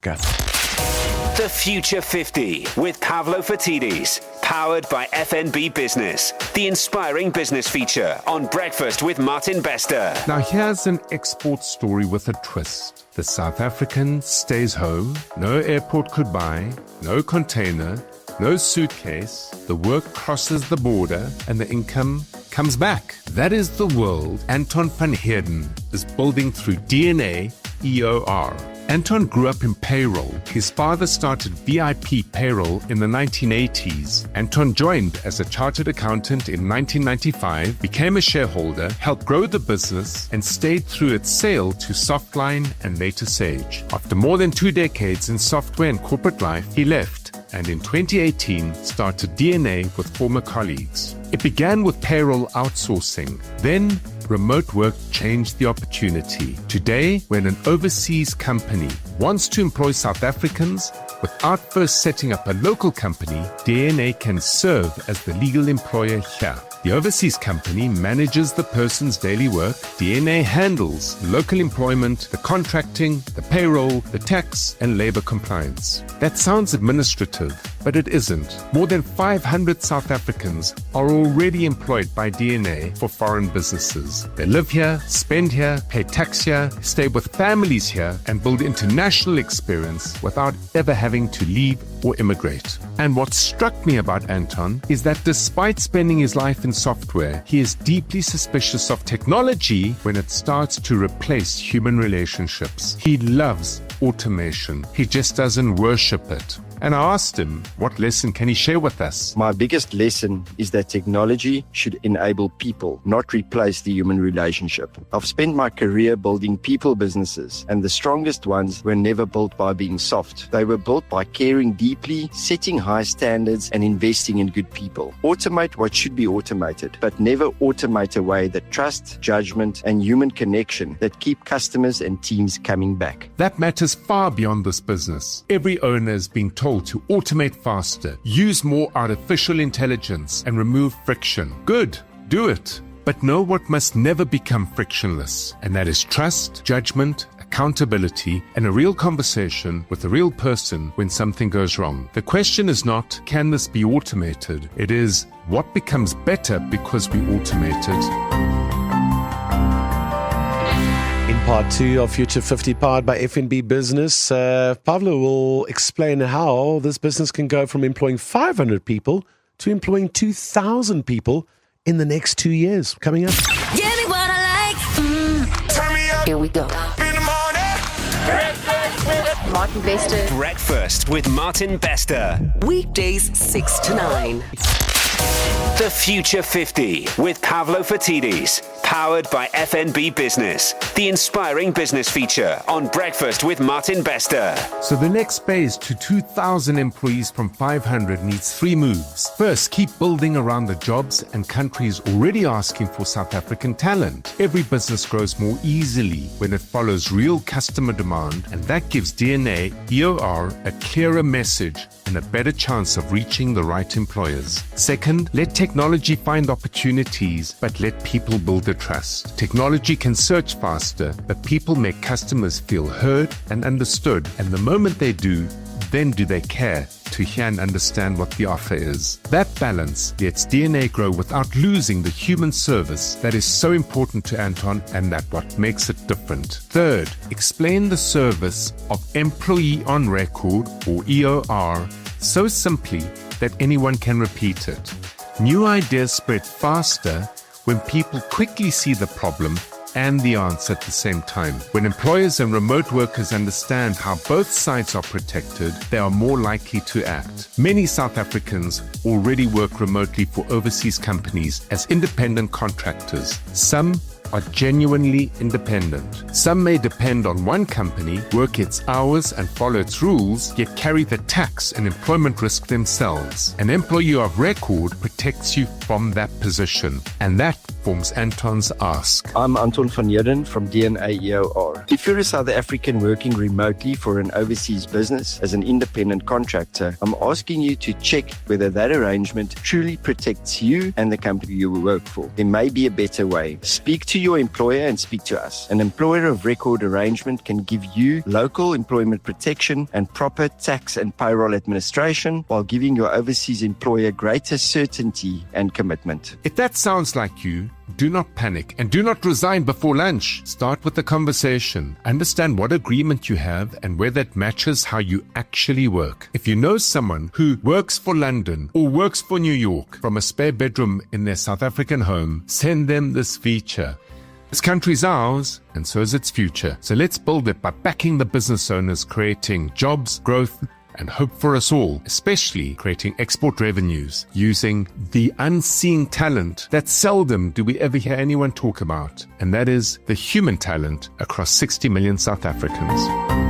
The Future 50 with Pavlo Fatidis, powered by FNB Business, the inspiring business feature on Breakfast with Martin Bester. Now here's an export story with a twist. The South African stays home, no airport goodbye, no container, no suitcase, the work crosses the border and the income comes back. That is the world Anton van Heerden is building through DNA EOR. Anton grew up in payroll. His father started VIP payroll in the 1980s. Anton joined as a chartered accountant in 1995, became a shareholder, helped grow the business, and stayed through its sale to Softline and later Sage. After more than 2 decades in software and corporate life, he left and in 2018 started DNA with former colleagues. It began with payroll outsourcing. Then remote work changed the opportunity. Today, when an overseas company wants to employ South Africans without first setting up a local company, DNA can serve as the legal employer here. The overseas company manages the person's daily work. DNA handles local employment, the contracting, the payroll, the tax, and labor compliance. That sounds administrative, but it isn't. More than 500 South Africans are already employed by DNA for foreign businesses. They live here, spend here, pay tax here, stay with families here, and build international experience without ever having to leave or immigrate. And what struck me about Anton is that despite spending his life in software, he is deeply suspicious of technology when it starts to replace human relationships. He loves automation. He just doesn't worship it. And I asked him, what lesson can he share with us? My biggest lesson is that technology should enable people, not replace the human relationship. I've spent my career building people businesses, and the strongest ones were never built by being soft. They were built by caring deeply, setting high standards, and investing in good people. Automate what should be automated, but never automate away the trust, judgment, and human connection that keep customers and teams coming back. That matters far beyond this business. Every owner is being told to automate faster, use more artificial intelligence, and remove friction. Good, do it. But know what must never become frictionless, and that is trust, judgment, accountability, and a real conversation with a real person when something goes wrong. The question is not, can this be automated? It is, what becomes better because we automate it? Part 2 of Future 50, powered by FNB Business. Pavlo will explain how this business can go from employing 500 people to employing 2,000 people in the next 2 years. Coming up. Give me what I like. Turn me up. Here we go. In the morning. Breakfast with Martin Bester. Breakfast with Martin Bester. Weekdays 6 to 9. The Future 50 with Pavlo Fatidis, powered by FNB Business, the inspiring business feature on Breakfast with Martin Bester. So the next phase to 2,000 employees from 500 needs 3 moves. First, keep building around the jobs and countries already asking for South African talent. Every business grows more easily when it follows real customer demand, and that gives DNA EOR a clearer message and a better chance of reaching the right employers. Second, let technology find opportunities, but let people build the trust. Technology can search faster, but people make customers feel heard and understood. And the moment they do, then do they care to hear and understand what the offer is. That balance lets DNA grow without losing the human service that is so important to Anton, and that what makes it different. Third, explain the service of employee on record, or EOR, so simply that anyone can repeat it. New ideas spread faster when people quickly see the problem and the answer at the same time. When employers and remote workers understand how both sides are protected, they are more likely to act. Many South Africans already work remotely for overseas companies as independent contractors. Some are genuinely independent. Some may depend on one company, work its hours and follow its rules, yet carry the tax and employment risk themselves. An employee of record protects you from that position, and that informs Anton's Ask. I'm Anton van Heerden from DNA EOR. If you're a South African working remotely for an overseas business as an independent contractor, I'm asking you to check whether that arrangement truly protects you and the company you work for. There may be a better way. Speak to your employer and speak to us. An employer of record arrangement can give you local employment protection and proper tax and payroll administration while giving your overseas employer greater certainty and commitment. If that sounds like you, do not panic and do not resign before lunch. Start with the conversation. Understand what agreement you have and whether it matches how you actually work. If you know someone who works for London or works for New York from a spare bedroom in their South African home, send them this feature. This country's ours, and so is its future. So let's build it by backing the business owners, creating jobs, growth, and hope for us all, especially creating export revenues using the unseen talent that seldom do we ever hear anyone talk about, and that is the human talent across 60 million South Africans.